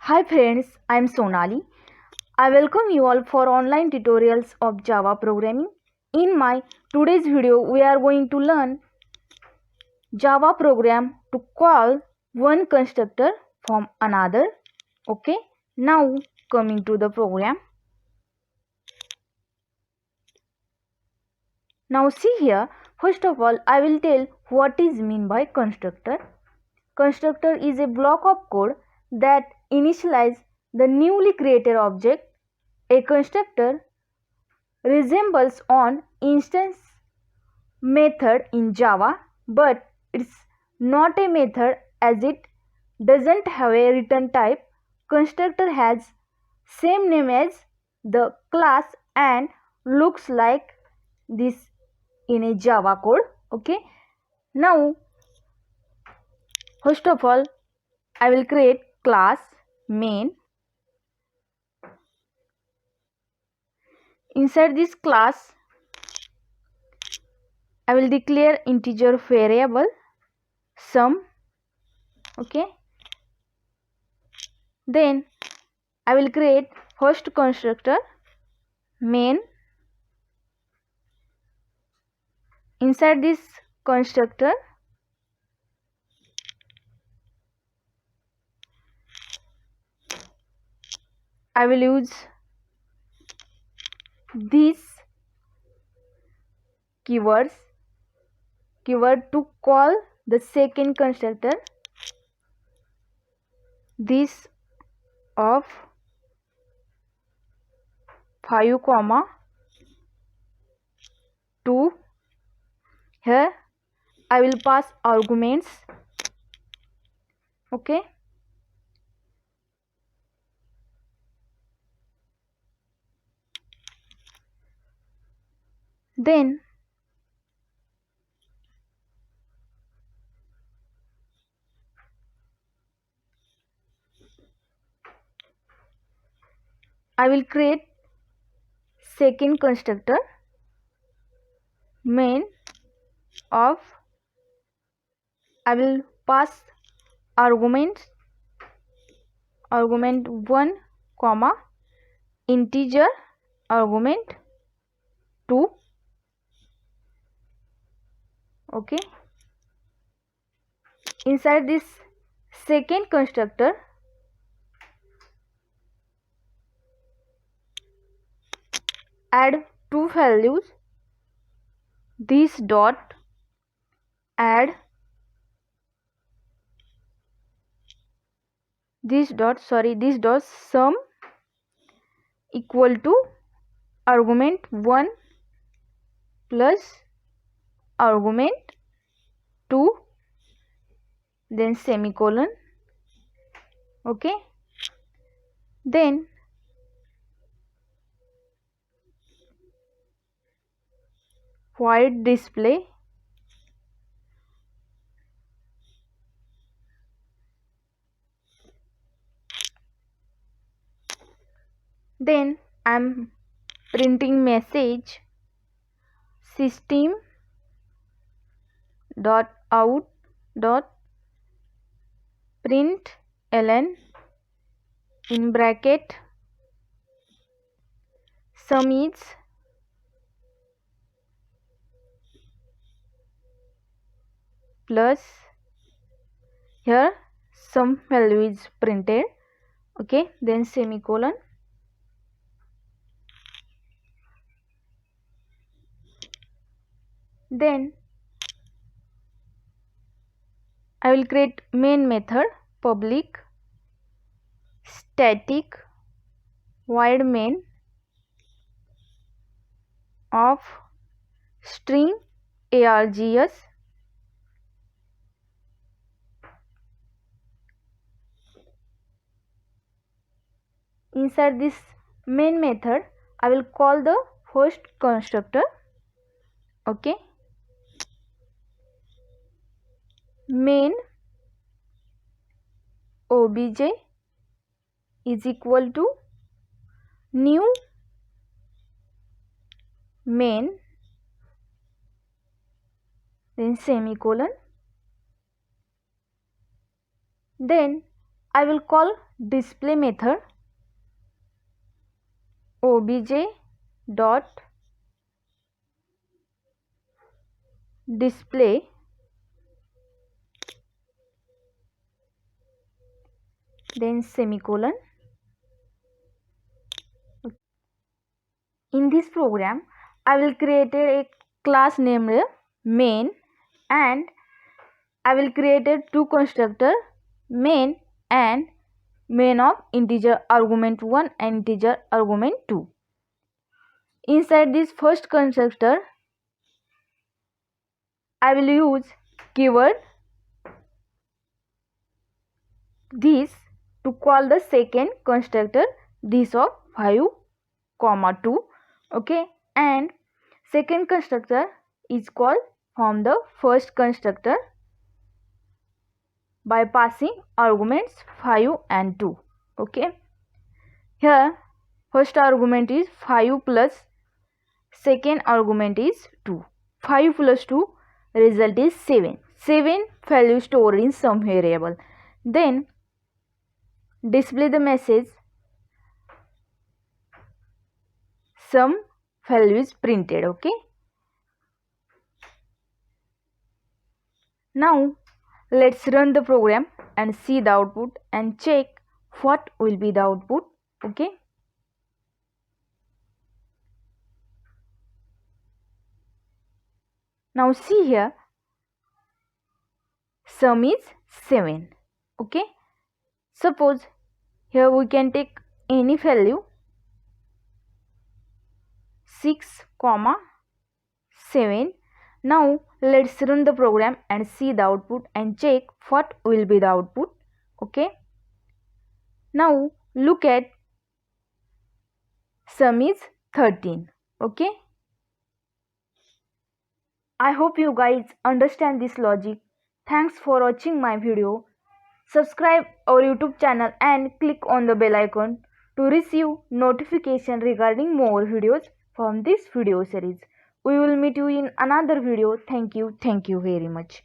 Hi friends, I am Sonali. I welcome you all for online tutorials of Java programming. In my today's video, we are going to learn Java program to call one constructor from another. Okay, now coming to the program. Now see here, first of all, I will tell what is mean by constructor. Constructor is a block of code that initializes the newly created object. A constructor resembles an instance method in Java, but it's not a method as it doesn't have a return type. Constructor has same name as the class and looks like this in a Java code. Okay, now first of all I will create class main. Inside this class I will declare integer variable sum. Okay, then I will create first constructor main. Inside this constructor I will use these keyword to call the second constructor. This of 5, 2. Here I will pass arguments. Okay, then I will create second constructor main of, I will pass argument 1, integer argument 2. Okay, inside this second constructor add two values. This dot add this dot sum equal to argument 1 plus argument 2, then semicolon. Okay, then void display then I am printing message system dot out dot println in bracket sum is plus, here some value is printed. Okay, then semicolon. Then I will create main method public static void main of string args. Inside this main method I will call the first constructor. Okay, main obj is equal to new main, then semicolon. Then I will call display method obj dot display then semicolon. In this program, I will create a class named main and I will create two constructor main and main of integer argument 1 and integer argument 2. Inside this first constructor, I will use keyword this to call the second constructor this of 5, 2. Okay, and second constructor is called from the first constructor by passing arguments 5 and 2. Okay, here first argument is 5 plus second argument is 2. 5 plus 2 result is 7. 7 value stored in some variable. Then display the message some value is printed. Okay, now let's run the program and see the output and check what will be the output. Okay, now see here sum is 7. Okay, suppose here we can take any value 6, 7. Now let's run the program and see the output and check what will be the output. Okay, now look at sum is 13. Okay, I hope you guys understand this logic. Thanks for watching my video. Subscribe our YouTube channel and click on the bell icon to receive notification regarding more videos from this video series. We will meet you in another video. Thank you very much.